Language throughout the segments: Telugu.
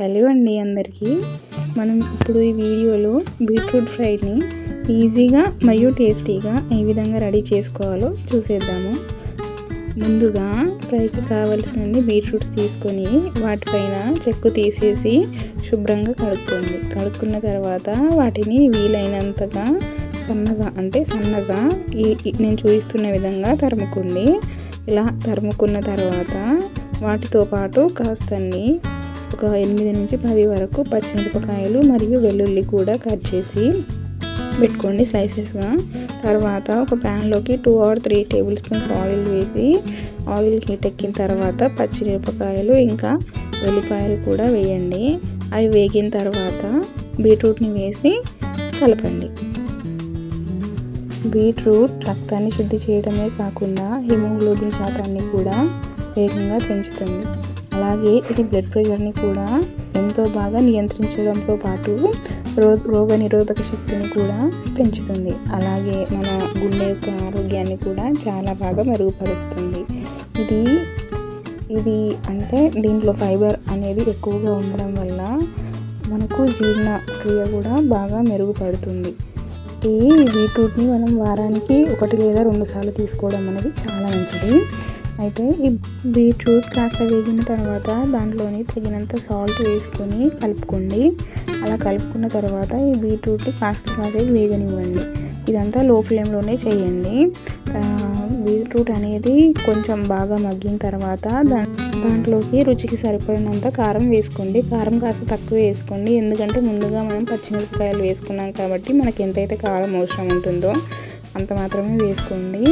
హలో అండి అందరికీ. మనం ఇప్పుడు ఈ వీడియోలో బీట్రూట్ ఫ్రైని ఈజీగా మరియు టేస్టీగా ఏ విధంగా రెడీ చేసుకోవాలో చూసేద్దాము. ముందుగా ఫ్రైకి కావాల్సిన బీట్రూట్స్ తీసుకొని వాటిపైన చెక్కు తీసేసి శుభ్రంగా కడుక్కున్న తర్వాత వాటిని వీలైనంతగా సన్నగా నేను చూపిస్తున్న విధంగా తరుముకోండి. ఇలా తరుముకున్న తర్వాత వాటితో పాటు కాస్తన్ని ఒక 8 నుంచి 10 వరకు పచ్చిమిరపకాయలు మరియు వెల్లుల్లి కూడా కట్ చేసి పెట్టుకోండి స్లైసెస్గా. తర్వాత ఒక ప్యాన్లోకి 2 or 3 టేబుల్ స్పూన్స్ ఆయిల్ వేసి ఆయిల్ హీట్ ఎక్కిన తర్వాత పచ్చిమిరపకాయలు ఇంకా వెల్లిపాయలు కూడా వేయండి. అవి వేగిన తర్వాత బీట్రూట్ని వేసి కలపండి. బీట్రూట్ రక్తాన్ని శుద్ధి చేయడమే కాకుండా హిమోగ్లోబిన్ శాతాన్ని కూడా వేగంగా పెంచుతుంది. అలాగే ఇది బ్లడ్ ప్రెషర్ని కూడా ఎంతో బాగా నియంత్రించడంతో పాటు రోగ నిరోధక శక్తిని కూడా పెంచుతుంది. అలాగే మన గుండె యొక్క ఆరోగ్యాన్ని కూడా చాలా బాగా మెరుగుపరుస్తుంది. ఇది అంటే దీంట్లో ఫైబర్ అనేది ఎక్కువగా ఉండడం వల్ల మనకు జీర్ణక్రియ కూడా బాగా మెరుగుపడుతుంది. ఈ బీట్రూట్ని మనం వారానికి 1 లేదా 2 సార్లు తీసుకోవడం అనేది చాలా మంచిది. అయితే ఈ బీట్రూట్ కాస్త వేగిన తర్వాత దాంట్లోని తగినంత సాల్ట్ వేసుకొని కలుపుకోండి. అలా కలుపుకున్న తర్వాత ఈ బీట్రూట్ని కాస్త వేగనివ్వండి. ఇదంతా లో ఫ్లేమ్లోనే చేయండి. బీట్రూట్ అనేది కొంచెం బాగా మగ్గిన తర్వాత దాంట్లోకి రుచికి సరిపడినంత కారం వేసుకోండి. కారం కాస్త తక్కువ వేసుకోండి, ఎందుకంటే ముందుగా మనం పచ్చిమిరపకాయలు వేసుకున్నాం కాబట్టి మనకి ఎంతైతే కారం అవసరం ఉంటుందో అంత మాత్రమే వేసుకోండి.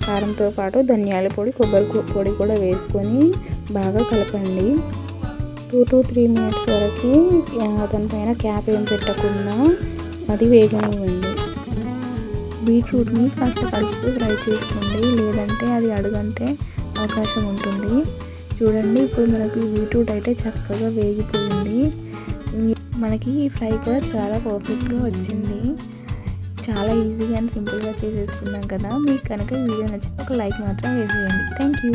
కారంతో పాటు ధనియాల పొడి, కొబ్బరి పొడి కూడా వేసుకొని బాగా కలపండి. 2 to 3 minutes వరకు దానిపైన క్యాప్ ఏం పెట్టకుండా అది వేగనివ్వండి. బీట్రూట్ని కాస్త కలుపుతూ ఫ్రై చేసుకోండి, లేదంటే అది అడుగంటే అవకాశం ఉంటుంది. చూడండి, ఇప్పుడు మనకి బీట్రూట్ అయితే చక్కగా వేగిపోయింది. మనకి ఈ ఫ్రై కూడా చాలా పర్ఫెక్ట్గా వచ్చింది. చాలా ఈజీగా అండ్ సింపుల్గా చేసేసుకున్నాం కదా. మీకు కనుక ఈ వీడియో నచ్చితే ఒక లైక్ మాత్రం వేసేయండి. Thank you.